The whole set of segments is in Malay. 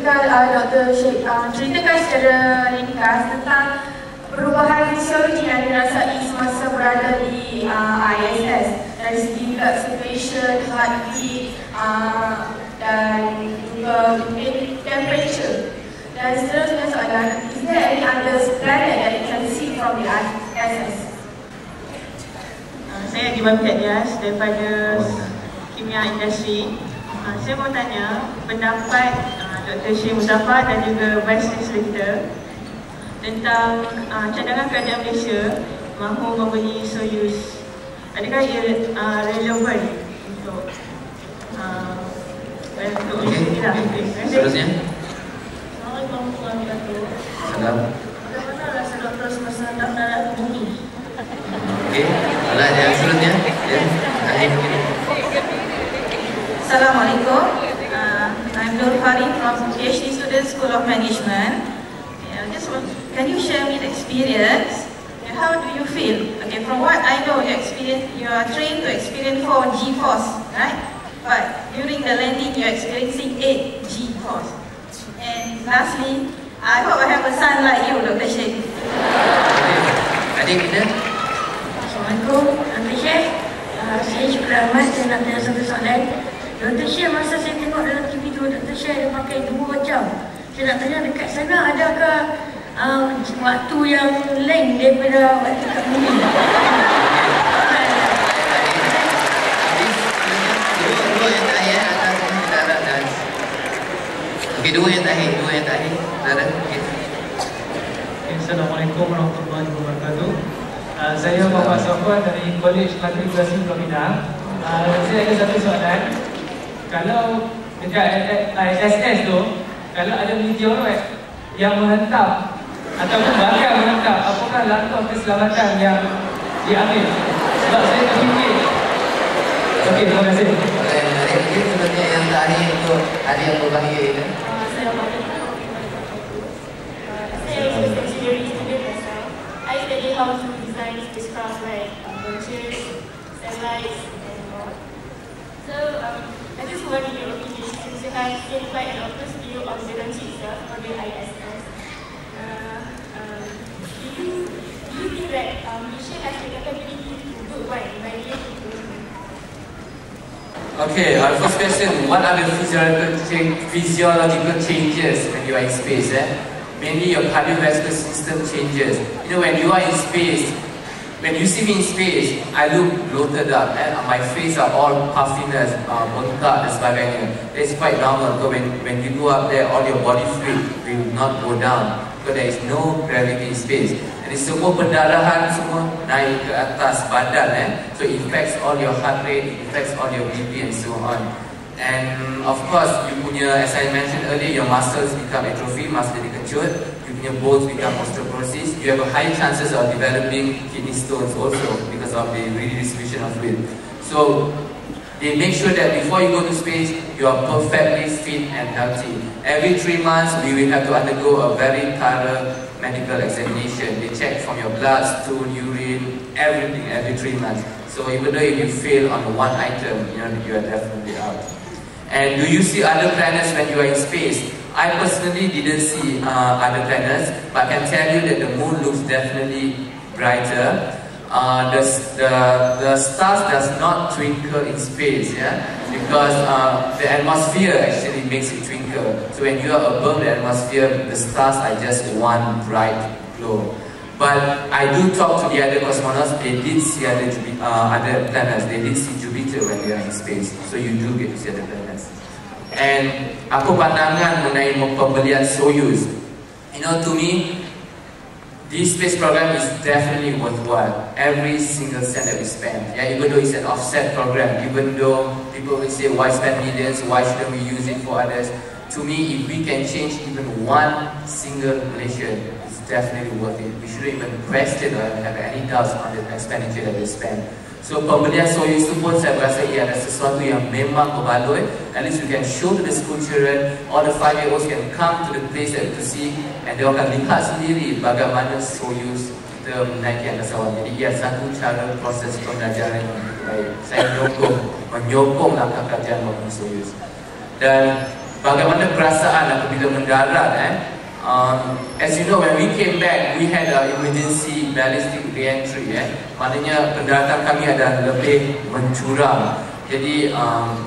Tinggal Dr. Sheikh ceritakan secara ringkas tentang perubahan fisiologi yang dirasai semasa berada di ISS dari segi blood circulation, heartbeat dan juga temperature. Dan seterusnya soalan, is there any other planet that you can see from the ISS? Saya Diwan Piatjas daripada Kimia Industri. Saya mau tanya pendapat Dr. Syekh Mustafa dan juga Vice Chancellor tentang cadangan kerajaan Malaysia mahu membeli Soyuz. Adakah ia relevan untuk kita? Seterusnya. Assalamualaikum warahmatullahi wabarakatuh. Salam. Bagaimana rasa doktor semasa hendak mendarat ke bumi? Okey, soalan yang seterusnya. Ya, Assalamualaikum. I'm Nur Farid from PhD Student School of Management. Can you share me the experience? How do you feel? Okay, from what I know, you are trained to experience 4 G-force, right? But during the landing, you are experiencing 8 G-force. And lastly, I hope I have a son like you, Dr. Sheikh. Adik kita. Assalamualaikum, Dr. Sheikh. Saya Syukur Ahmad, saya nak tanya satu soalan. Dr. Sheikh, masa saya tengok dalam TV tu, Dr. Sheikh ada pakai 2 jam. Saya nak tanya dekat sana adakah waktu yang lain daripada waktu kat bumi? Dua yang terakhir atas darat dan okey, dua yang terakhir darat. Okey. Assalamualaikum warahmatullahi wabarakatuh. Saya Muhammad Safwan dari College Matrikulasi Pulau Pinang. Saya ada satu soalan. Kalau dekat ISS tu, kalau ada meteoroid yang menghentam ataupun bakal menghentam, apakah langkah keselamatan yang diambil? Sebab saya terfikir. Okey, terima kasih. Ini sebenarnya yang terakhir untuk ada yang berbahaya ini. I study how to design spacecraft like launchers, satellites, and more. So, I just want your opinion since you have quite an opposite view on the launch itself on the ISS. Do you think that Malaysia has the capability to do one by year? Okay, our first question, what are the physiological changes when you are in space? Mainly your cardiovascular system changes. You know, when you are in space, when you see me in space, I look bloated up and my face are all puffiness, bengkak dan sebagainya. That's quite normal because when you go up there, all your body fluid will not go down because there is no gravity in space. Jadi semua pendarahan semua naik ke atas badan, so it affects all your heart rate, it affects all your BP and so on. And of course, you punya, as I mentioned earlier, your muscles become atrophy, muscle jadi kecut, you punya bones become osteoporosis, you have a high chances of developing kidney stones also because of the redistribution of fluid. So, they make sure that before you go to space, you are perfectly fit and healthy. Every 3 months, we will have to undergo a very thorough medical examination. They check from your blood, stool, urine, everything every 3 months. So even though if you fail on one item, you are definitely out. And do you see other planets when you are in space? I personally didn't see other planets, but I can tell you that the moon looks definitely brighter. The stars does not twinkle in space, because the atmosphere actually makes it twinkle. So when you are above the atmosphere, the stars are just one bright glow. But I do talk to the other cosmonauts. They did see other planets. They did see Jupiter when they are in space. So you do get to see other planets. And apa pandangan mengenai pembelian Soyuz? You know, to me, this space program is definitely worthwhile. Every single cent that we spend. Even though it's an offset program, even though people will say, why spend millions? Why shouldn't we use it for others? To me, if we can change even one single Malaysian, it's definitely worth it. We shouldn't even question or have any doubts on the expenditure that we spend. So pembelian Soyuz itu pun saya rasa ia ada sesuatu yang memang berbaloi. At least we can show to the school children, all the 5-year-olds can come to the place that to see, and they akan lihat sendiri bagaimana Soyuz kita menaiki angkasawan. Jadi ia satu cara proses pembelajaran yang baik. Saya menyokong langkah kerajaan membangun Soyuz. Dan bagaimana perasaan apabila mendarat. As you know, when we came back, we had emergency ballistic re-entry. Maknanya pendaratan kami ada lebih mencuram. Jadi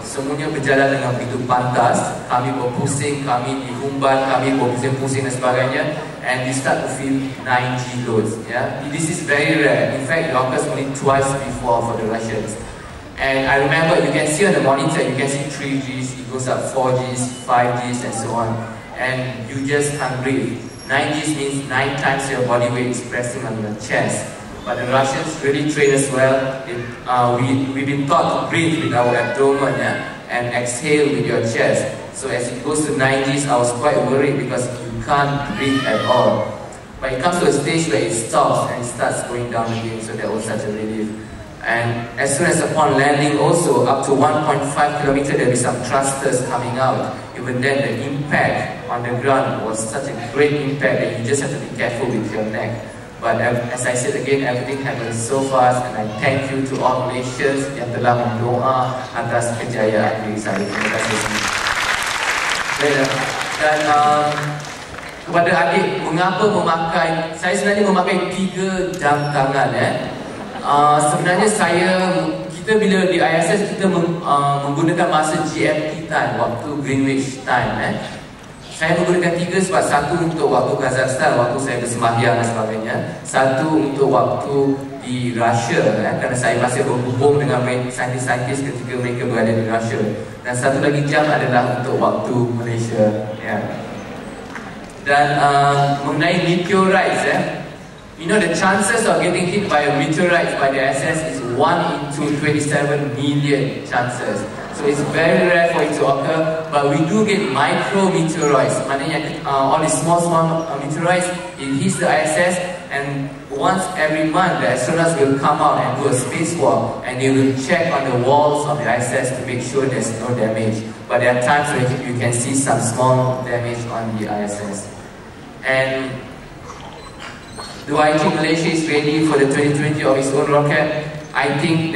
semuanya berjalan dengan begitu pantas. Kami berpusing, kami dihumban, kami berpusing-pusing dan sebagainya. And we start to feel 9G loads. This is very rare. In fact, it occurs only twice before for the Russians. And I remember, you can see on the monitor, you can see 3Gs, it goes up 4Gs, 5Gs and so on. And you just can't breathe. 9Gs means 9 times your body weight is pressing on your chest. But the Russians really train us well. We've been taught to breathe with our abdomen and exhale with your chest. So as it goes to 9Gs, I was quite worried because you can't breathe at all. But it comes to a stage where it stops and it starts going down again, so that was such a relief. And as soon as upon landing also, up to 1.5 kilometers there will be some thrusters coming out. Even then the impact on the ground was such a great impact that you just have to be careful with your neck. But as I said again, everything happened so fast, and I thank you to all Malaysians yang telah mendoa atas kejayaan diri saya. Terima kasih. Dan kepada adik, mengapa memakai, saya sebenarnya memakai 3 jam tangan. Sebenarnya kita bila di ISS kita menggunakan masa GMT time, waktu Greenwich time. Saya menggunakan 3 sebab satu untuk waktu Kazakhstan, waktu saya bersembahyang dan sebagainya. Satu untuk waktu di Russia, kerana saya masih berhubung dengan saintis-saintis ketika mereka berada di Russia. Dan satu lagi jam adalah untuk waktu Malaysia. Dan mengenai meteorites, you know, the chances of getting hit by a meteorite by the ISS is 1 in 27 million chances. So it's very rare for it to occur, but we do get micro meteoroids. Maknanya all these small meteoroids, it hits the ISS, and once every month the astronauts will come out and do a spacewalk, and they will check on the walls of the ISS to make sure there's no damage. But there are times where you can see some small damage on the ISS. And do I think Malaysia is ready for the 2020 of its own rocket? I think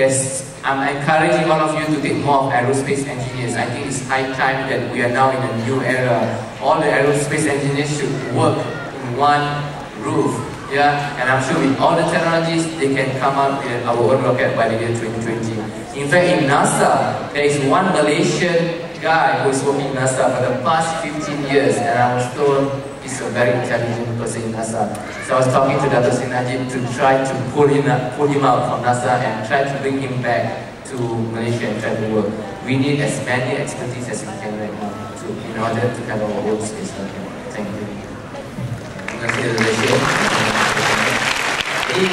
I'm encouraging all of you to take more of aerospace engineers. I think it's high time that we are now in a new era. All the aerospace engineers should work in one roof. And I'm sure with all the technologies, they can come out with our own rocket by the year 2020. In fact, in NASA, there is one Malaysian guy who is working in NASA for the past 15 years, and I was told he's a very intelligent person in NASA. So I was talking to Dr. Sinajib to try to pull him out from NASA and try to bring him back to Malaysia and try to work. We need as many expertise as we can right now in order to have our own space rocket. Thank you. Terima kasih Malaysia. Jadi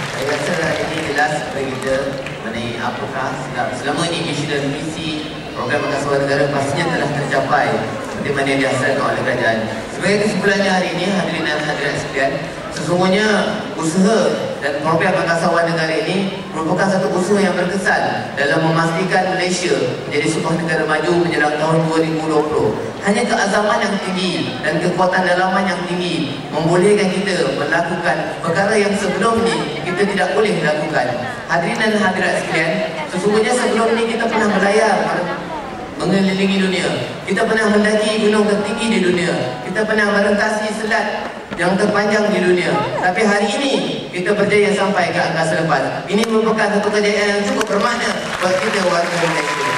saya rasa ini jelas bagi kita mengenai apakah selama ini misi dan misi program Angkasawan Negara pastinya telah tercapai seperti mana yang dihasilkan oleh kerajaan. Sebagai kesimpulannya hari ini, hadirin dan hadirat sekalian, sesungguhnya usaha dan program Angkasawan Negara ini merupakan satu usaha yang berkesan dalam memastikan Malaysia menjadi sebuah negara maju menjelang tahun 2020. Hanya keazaman yang tinggi dan kekuatan dalaman yang tinggi membolehkan kita melakukan perkara yang sebelum ini kita tidak boleh lakukan. Hadirin dan hadirat sekalian, sesungguhnya sebelum ini kita pernah berlayar mengelilingi dunia. Kita pernah mendaki gunung tertinggi di dunia. Kita pernah merentasi selat yang terpanjang di dunia. Tapi hari ini kita berjaya sampai ke angkasa lepas. Ini merupakan satu kejayaan yang cukup bermakna buat kita warga Malaysia.